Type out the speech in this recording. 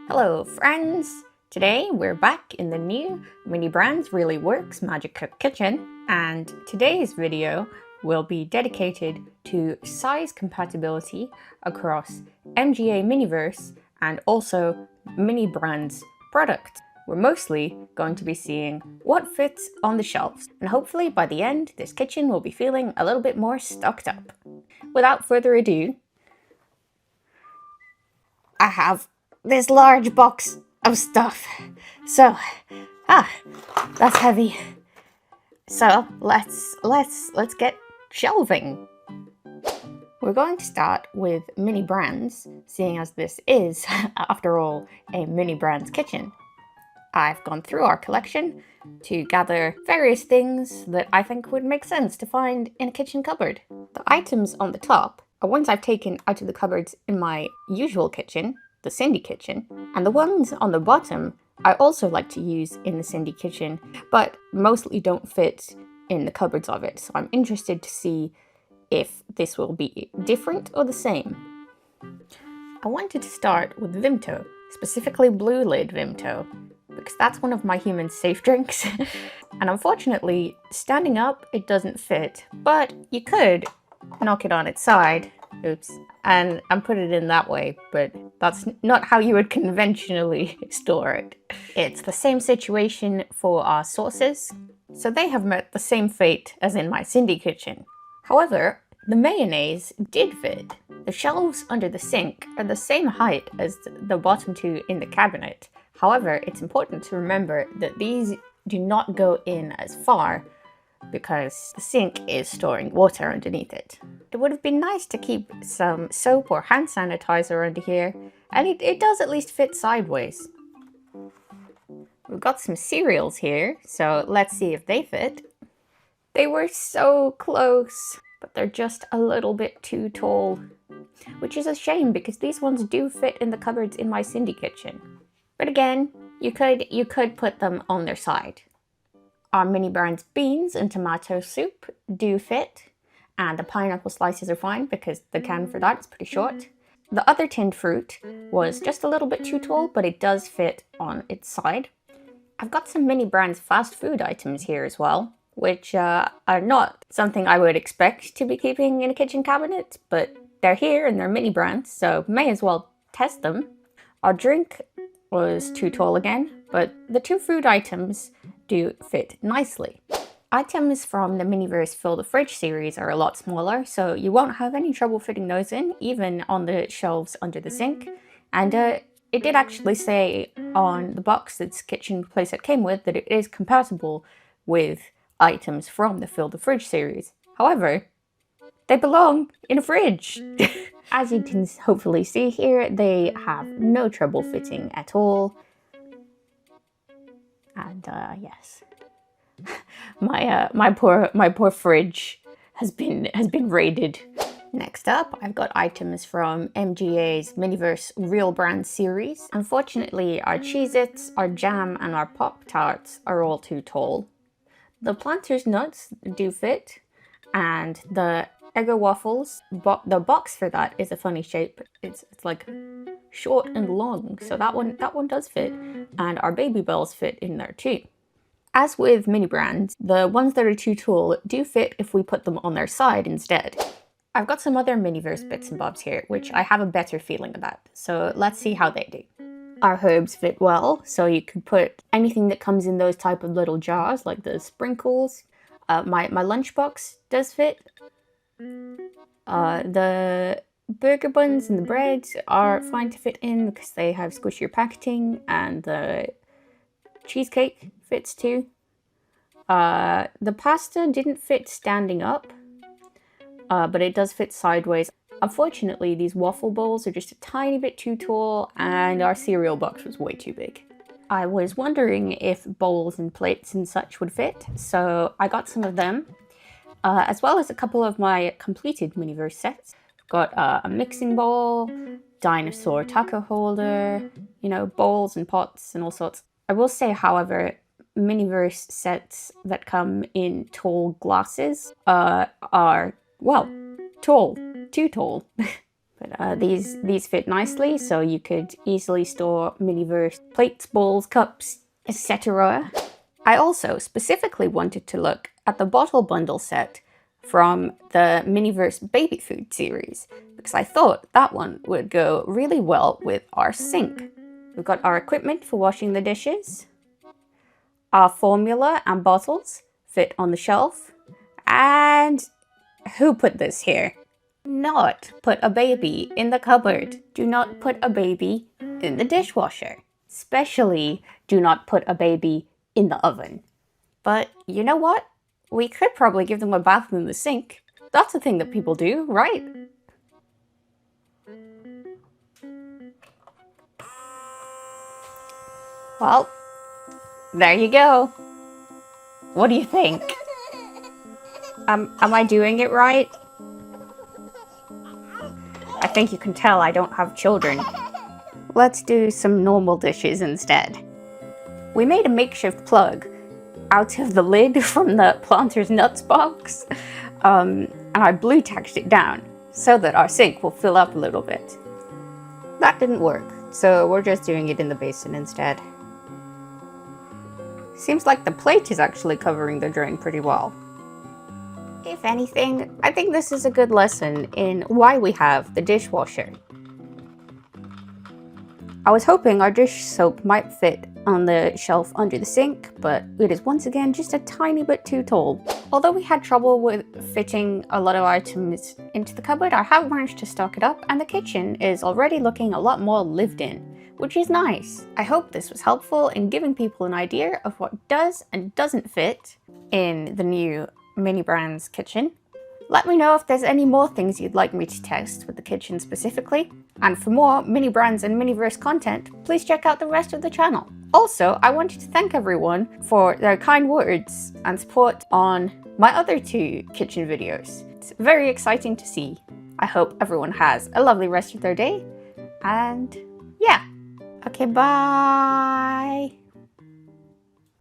Hello friends! Today we're back in the new Mini Brands Really Works Magic Cook Kitchen, and today's video will be dedicated to size compatibility across MGA Miniverse and also Mini Brands products. We're mostly going to be seeing what fits on the shelves, and hopefully by the end this kitchen will be feeling a little bit more stocked up. Without further ado, I have this large box of stuff. So, that's heavy. So let's get shelving. We're going to start with Mini Brands, seeing as this is, after all, a Mini Brands kitchen. I've gone through our collection to gather various things that I think would make sense to find in a kitchen cupboard. The items on the top are ones I've taken out of the cupboards in my usual kitchen, the Cindy kitchen, and the ones on the bottom I also like to use in the Cindy kitchen, but mostly don't fit in the cupboards of it, so I'm interested to see if this will be different or the same. I wanted to start with Vimto, specifically Blue Lid Vimto, because that's one of my human safe drinks. And unfortunately, standing up, it doesn't fit, but you could knock it on its side, oops, and put it in that way, but that's not how you would conventionally store it. It's the same situation for our sauces, so they have met the same fate as in my Cindy kitchen. However, the mayonnaise did fit. The shelves under the sink are the same height as the bottom two in the cabinet. However, it's important to remember that these do not go in as far because the sink is storing water underneath it. It would have been nice to keep some soap or hand sanitizer under here, and it does at least fit sideways. We've got some cereals here, so let's see if they fit. They were so close, but they're just a little bit too tall, which is a shame because these ones do fit in the cupboards in my Cindy kitchen. But again, you could put them on their side. Our Mini Brands beans and tomato soup do fit, and the pineapple slices are fine because the can for that is pretty short. The other tinned fruit was just a little bit too tall, but it does fit on its side. I've got some Mini Brands fast food items here as well, which are not something I would expect to be keeping in a kitchen cabinet, but they're here and they're Mini Brands, so may as well test them. Our drink was too tall again, but the two food items do fit nicely. Items from the Miniverse Fill the Fridge series are a lot smaller, so you won't have any trouble fitting those in, even on the shelves under the sink. And it did actually say on the box that this kitchen playset came with that it is compatible with items from the Fill the Fridge series. However, they belong in a fridge. As you can hopefully see here, they have no trouble fitting at all. And yes, my poor fridge has been raided. Next up, I've got items from MGA's Miniverse Real Brands series. Unfortunately, our Cheez-Its, our jam, and our Pop-Tarts are all too tall. The Planters nuts do fit, and the Eggo waffles, the box for that is a funny shape. It's like short and long, so that one does fit, and our baby bells fit in there too. As with Mini Brands, the ones that are too tall do fit if we put them on their side instead. I've got some other Miniverse bits and bobs here, which I have a better feeling about, so let's see how they do. Our herbs fit well, so you could put anything that comes in those type of little jars, like the sprinkles. My lunchbox does fit. The burger buns and the bread are fine to fit in because they have squishier packaging, and the cheesecake fits too. The pasta didn't fit standing up, but it does fit sideways. Unfortunately, these waffle bowls are just a tiny bit too tall, and our cereal box was way too big. I was wondering if bowls and plates and such would fit, so I got some of them. As well as a couple of my completed Miniverse sets. Got a mixing bowl, dinosaur taco holder, bowls and pots and all sorts. I will say, however, Miniverse sets that come in tall glasses are, well, tall. Too tall. But these fit nicely, so you could easily store Miniverse plates, bowls, cups, etc. I also specifically wanted to look at the bottle bundle set from the Miniverse baby food series, because I thought that one would go really well with our sink. We've got our equipment for washing the dishes. Our formula and bottles fit on the shelf. And who put this here? Not put a baby in the cupboard. Do not put a baby in the dishwasher. Especially do not put a baby in the oven. But you know what? We could probably give them a bath in the sink. That's a thing that people do, right? Well, there you go. What do you think? Am I doing it right? I think you can tell I don't have children. Let's do some normal dishes instead. We made a makeshift plug out of the lid from the Planter's Nuts box, and I blue tacked it down so that our sink will fill up a little bit. That didn't work, so we're just doing it in the basin instead. Seems like the plate is actually covering the drain pretty well. If anything, I think this is a good lesson in why we have the dishwasher. I was hoping our dish soap might fit on the shelf under the sink, but it is once again just a tiny bit too tall. Although we had trouble with fitting a lot of items into the cupboard, I have managed to stock it up, and the kitchen is already looking a lot more lived in, which is nice. I hope this was helpful in giving people an idea of what does and doesn't fit in the new Mini Brands kitchen. Let me know if there's any more things you'd like me to test with the kitchen specifically. And for more Mini Brands and Miniverse content, please check out the rest of the channel. Also, I wanted to thank everyone for their kind words and support on my other 2 kitchen videos. It's very exciting to see. I hope everyone has a lovely rest of their day. And yeah. Okay, bye.